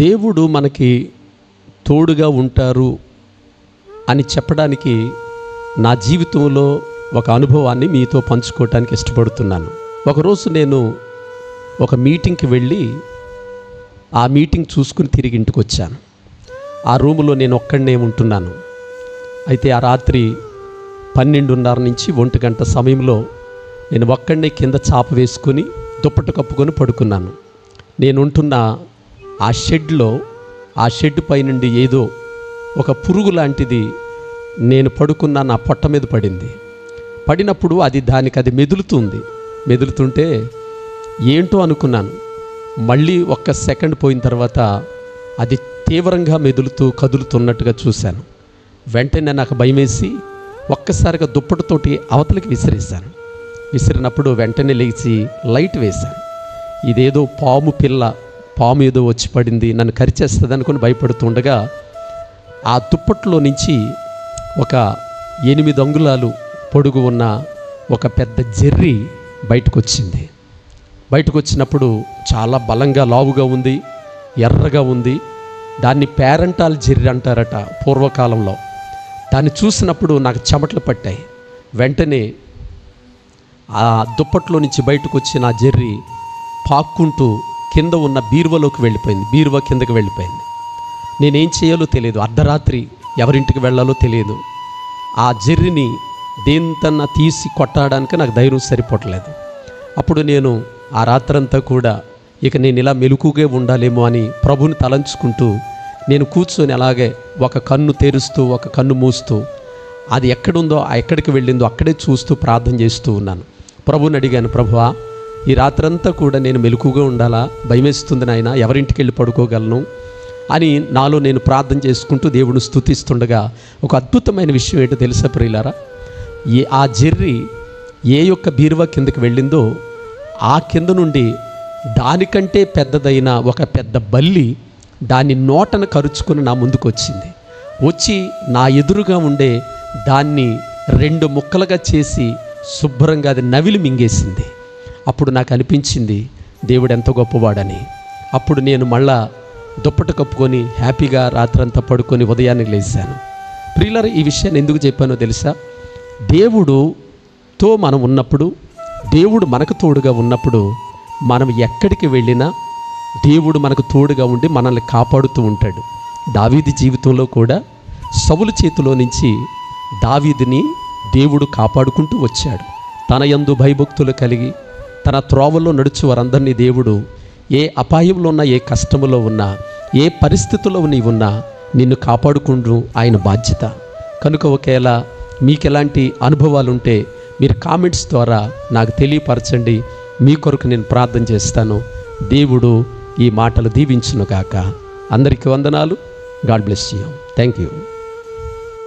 దేవుడు మనకి తోడుగా ఉంటారు అని చెప్పడానికి నా జీవితంలో ఒక అనుభవాన్ని మీతో పంచుకోవటానికి ఇష్టపడుతున్నాను. ఒకరోజు నేను ఒక మీటింగ్కి వెళ్ళి ఆ మీటింగ్ చూసుకుని తిరిగి ఇంటికి వచ్చాను. ఆ రూములో నేను ఒక్కడనే ఉంటున్నాను. అయితే ఆ రాత్రి 12:30 నుంచి 1 గంట సమయంలో నేను ఒక్కడనే కింద చాప వేసుకొని దుప్పట కప్పుకొని పడుకున్నాను. నేను ఉంటున్న ఆ షెడ్లో, ఆ షెడ్ పైనుండి ఏదో ఒక పురుగు లాంటిది నేను పడుకున్న నా పొట్ట మీద పడింది. పడినప్పుడు దానికి అది మెదులుతుంటే ఏంటో అనుకున్నాను. మళ్ళీ 1 సెకండ్ పోయిన తర్వాత అది తీవ్రంగా కదులుతున్నట్టుగా చూశాను. వెంటనే నాకు భయమేసి ఒక్కసారిగా దుప్పటితోటి అవతలికి విసిరేశాను. విసిరినప్పుడు వెంటనే లేచి లైట్ వేశాను. ఇదేదో పాము ఏదో వచ్చి పడింది, నన్ను కరిచేస్తుంది అనుకుని భయపడుతుండగా ఆ దుప్పట్లో నుంచి ఒక 8 అంగుళాలు పొడుగు ఉన్న ఒక పెద్ద జెర్రీ బయటకు వచ్చింది. బయటకు వచ్చినప్పుడు చాలా బలంగా లావుగా ఉంది, ఎర్రగా ఉంది. దాన్ని పేరంటాల్ జెర్రీ అంటారట పూర్వకాలంలో. దాన్ని చూసినప్పుడు నాకు చెమటలు పట్టాయి. వెంటనే ఆ దుప్పట్లో నుంచి బయటకు వచ్చిన ఆ జెర్రీ పాక్కుంటూ కింద ఉన్న బీరువాలోకి వెళ్ళిపోయింది. బీరువా కిందకి వెళ్ళిపోయింది. నేనేం చేయాలో తెలియదు. అర్ధరాత్రి ఎవరింటికి వెళ్ళాలో తెలియదు. ఆ జెర్రీని దేంతన్నా తీసి కొట్టడానికి నాకు ధైర్యం సరిపోవట్లేదు. అప్పుడు నేను ఆ రాత్రంతా కూడా ఇక నేను ఇలా మెలకుగా ఉండాలేమో అని ప్రభుని తలంచుకుంటూ నేను కూర్చొని అలాగే ఒక కన్ను తెరుస్తూ ఒక కన్ను మూస్తూ అది ఎక్కడుందో ఎక్కడికి వెళ్ళిందో అక్కడే చూస్తూ ప్రార్థన చేస్తూ ఉన్నాను. ప్రభుని అడిగాను, ప్రభువా ఈ రాత్రంతా కూడా నేను మెలకుగా ఉండాలా? భయమేస్తుంది నాయన, ఎవరింటికి వెళ్ళి పడుకోగలను అని నాలో నేను ప్రార్థన చేసుకుంటూ దేవుని స్తుతిస్తుండగా ఒక అద్భుతమైన విషయం ఏంటో తెలుసా ప్రియులారా? ఆ జెర్రీ ఏ యొక్క బీరువా కిందకి వెళ్ళిందో ఆ కింద నుండి దానికంటే పెద్దదైన ఒక పెద్ద బల్లి దాన్ని నోటను కరుచుకొని నా ముందుకు వచ్చింది. వచ్చి నా ఎదురుగా ఉండే దాన్ని 2 ముక్కలుగా చేసి శుభ్రంగా అది నవిలి మింగేసింది. అప్పుడు నాకు అనిపించింది దేవుడు ఎంత గొప్పవాడని. అప్పుడు నేను మళ్ళా దుప్పట కప్పుకొని హ్యాపీగా రాత్రంతా పడుకొని ఉదయాన్నే లేచాను. ప్రియులారా, ఈ విషయాన్ని ఎందుకు చెప్పానో తెలుసా? దేవుడుతో మనం ఉన్నప్పుడు, దేవుడు మనకు తోడుగా ఉన్నప్పుడు, మనం ఎక్కడికి వెళ్ళినా దేవుడు మనకు తోడుగా ఉండి మనల్ని కాపాడుతూ ఉంటాడు. దావీదు జీవితంలో కూడా సౌలు చేతిలో నుంచి దావీదుని దేవుడు కాపాడుకుంటూ వచ్చాడు. తన యందు భయభక్తులు కలిగి తన త్రోవల్లో నడుచు వారందరినీ దేవుడు ఏ అపాయంలో ఉన్నా, ఏ కష్టంలో ఉన్నా, ఏ పరిస్థితుల్లో నీవున్నా నిన్ను కాపాడుకుంటూ ఆయన బాధ్యత. కనుక ఒకేలా మీకు ఎలాంటి అనుభవాలు ఉంటే మీరు కామెంట్స్ ద్వారా నాకు తెలియపరచండి. మీ కొరకు నేను ప్రార్థన చేస్తాను. దేవుడు ఈ మాటలు దీవించును గాక. అందరికీ వందనాలు. God bless you. Thank you.